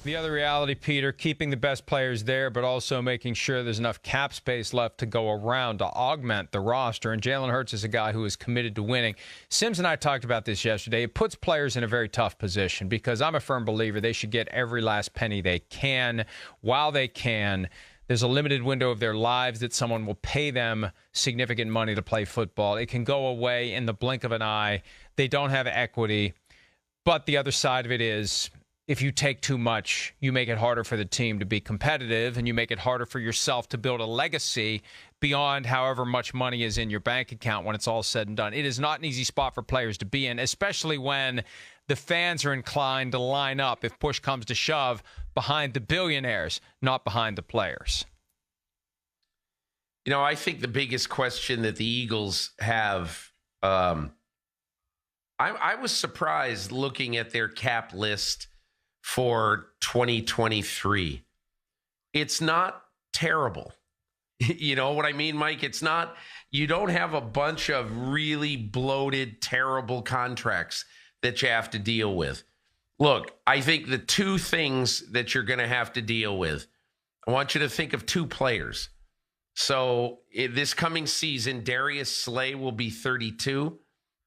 The other reality, Peter, keeping the best players there, but also making sure there's enough cap space left to go around to augment the roster. And Jalen Hurts is a guy who is committed to winning. Sims and I talked about this yesterday. It puts players in a very tough position because I'm a firm believer they should get every last penny they can while they can. There's a limited window of their lives that someone will pay them significant money to play football. It can go away in the blink of an eye. They don't have equity. But the other side of it is, if you take too much, you make it harder for the team to be competitive, and you make it harder for yourself to build a legacy beyond however much money is in your bank account when it's all said and done. It is not an easy spot for players to be in, especially when the fans are inclined to line up, if push comes to shove, behind the billionaires, not behind the players. You know, I think the biggest question that the Eagles have, I was surprised looking at their cap list for 2023. It's not terrible. You know what I mean, Mike? It's not, you don't have a bunch of really bloated, terrible contracts that you have to deal with. Look, I think the two things that you're going to have to deal with, I want you to think of two players. So this coming season, Darius Slay will be 32,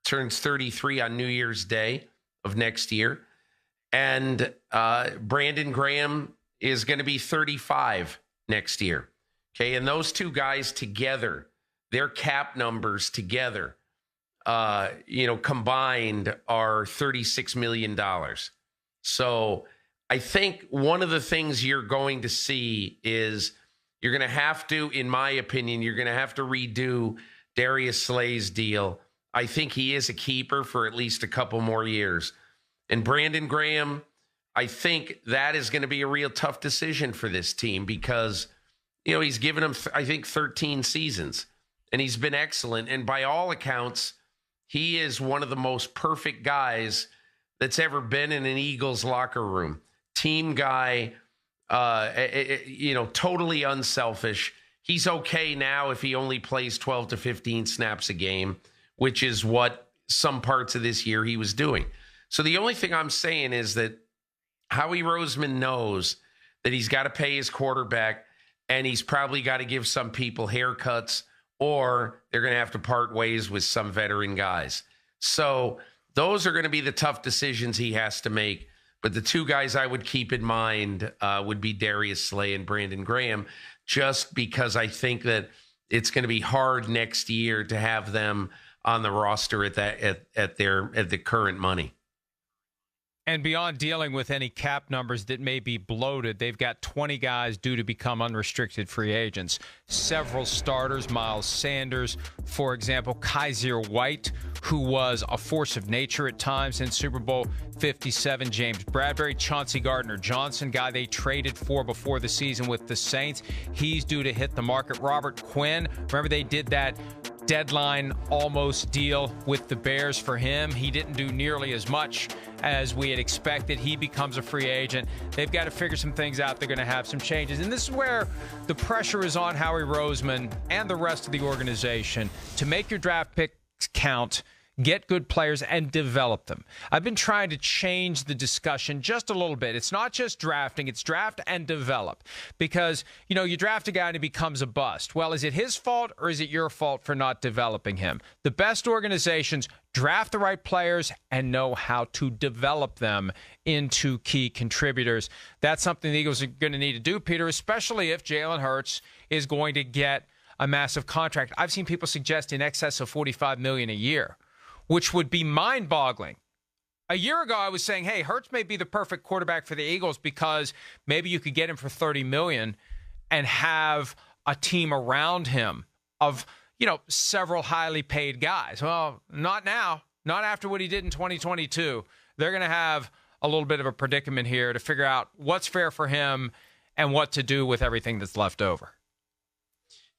turns 33 on New Year's Day of next year. And Brandon Graham is going to be 35 next year. Okay, and those two guys together, their cap numbers together, combined are $36 million. So I think one of the things you're going to see is you're going to have to, in my opinion, you're going to have to redo Darius Slay's deal. I think he is a keeper for at least a couple more years. And Brandon Graham, I think that is going to be a real tough decision for this team because, you know, he's given them, I think, 13 seasons, and he's been excellent. And by all accounts, he is one of the most perfect guys that's ever been in an Eagles locker room. Team guy, totally unselfish. He's okay now if he only plays 12 to 15 snaps a game, which is what some parts of this year he was doing. So the only thing I'm saying is that Howie Roseman knows that he's got to pay his quarterback, and he's probably got to give some people haircuts, or they're going to have to part ways with some veteran guys. So those are going to be the tough decisions he has to make. But the two guys I would keep in mind would be Darius Slay and Brandon Graham, just because I think that it's going to be hard next year to have them on the roster at the current money. And beyond dealing with any cap numbers that may be bloated, they've got 20 guys due to become unrestricted free agents. Several starters, Miles Sanders, for example, Kaiser White, who was a force of nature at times in Super Bowl 57, James Bradbury, Chauncey Gardner-Johnson, guy they traded for before the season with the Saints. He's due to hit the market. Robert Quinn, remember they did that deadline almost deal with the Bears for him. He didn't do nearly as much as we had expected. He becomes a free agent. They've got to figure some things out. They're going to have some changes. And this is where the pressure is on Howie Roseman and the rest of the organization to make your draft picks count, get good players, and develop them. I've been trying to change the discussion just a little bit. It's not just drafting, it's draft and develop. Because, you know, you draft a guy and he becomes a bust. Well, is it his fault or is it your fault for not developing him? The best organizations draft the right players and know how to develop them into key contributors. That's something the Eagles are going to need to do, Peter, especially if Jalen Hurts is going to get a massive contract. I've seen people suggest in excess of $45 million a year, which would be mind-boggling. A year ago, I was saying, hey, Hurts may be the perfect quarterback for the Eagles because maybe you could get him for $30 million and have a team around him of, you know, several highly paid guys. Well, not now. Not after what he did in 2022. They're going to have a little bit of a predicament here to figure out what's fair for him and what to do with everything that's left over.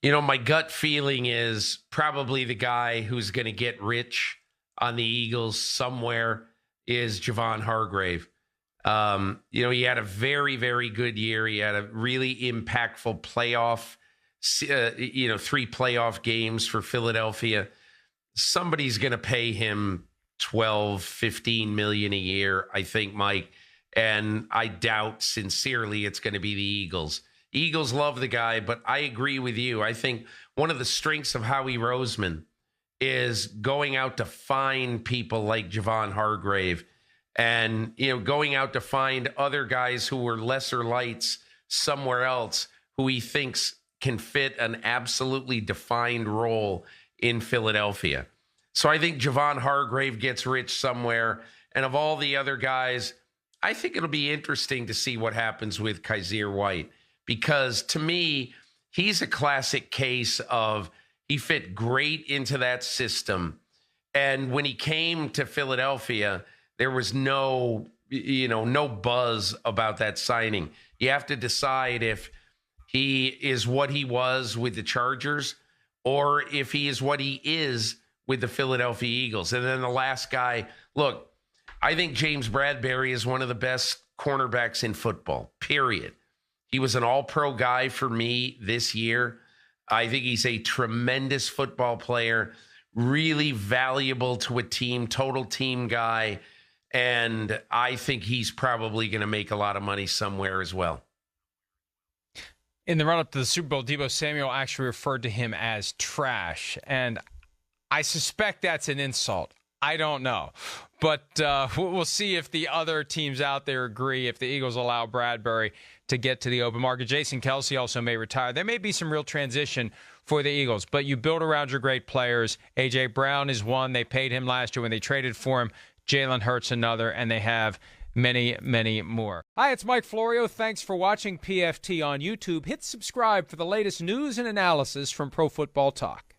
You know, my gut feeling is probably the guy who's going to get rich on the Eagles somewhere is Javon Hargrave. He had a very, very good year. He had a really impactful playoff, 3 playoff games for Philadelphia. Somebody's going to pay him 12, 15 million a year, I think, Mike. And I doubt sincerely it's going to be the Eagles. Eagles love the guy, but I agree with you. I think one of the strengths of Howie Roseman is going out to find people like Javon Hargrave and, going out to find other guys who were lesser lights somewhere else who he thinks can fit an absolutely defined role in Philadelphia. So I think Javon Hargrave gets rich somewhere. And of all the other guys, I think it'll be interesting to see what happens with Kaiser White, because to me, he's a classic case of he fit great into that system. And when he came to Philadelphia, there was no buzz about that signing. You have to decide if he is what he was with the Chargers or if he is what he is with the Philadelphia Eagles. And then the last guy, look, I think James Bradbury is one of the best cornerbacks in football, period. He was an all-pro guy for me this year. I think he's a tremendous football player, really valuable to a team, total team guy. And I think he's probably going to make a lot of money somewhere as well. In the run-up to the Super Bowl, Deebo Samuel actually referred to him as trash. And I suspect that's an insult. I don't know. But we'll see if the other teams out there agree, if the Eagles allow Bradbury to get to the open market. Jason Kelce also may retire. There may be some real transition for the Eagles, but you build around your great players. A.J. Brown is one. They paid him last year when they traded for him. Jalen Hurts another, and they have many, many more. Hi, it's Mike Florio. Thanks for watching PFT on YouTube. Hit subscribe for the latest news and analysis from Pro Football Talk.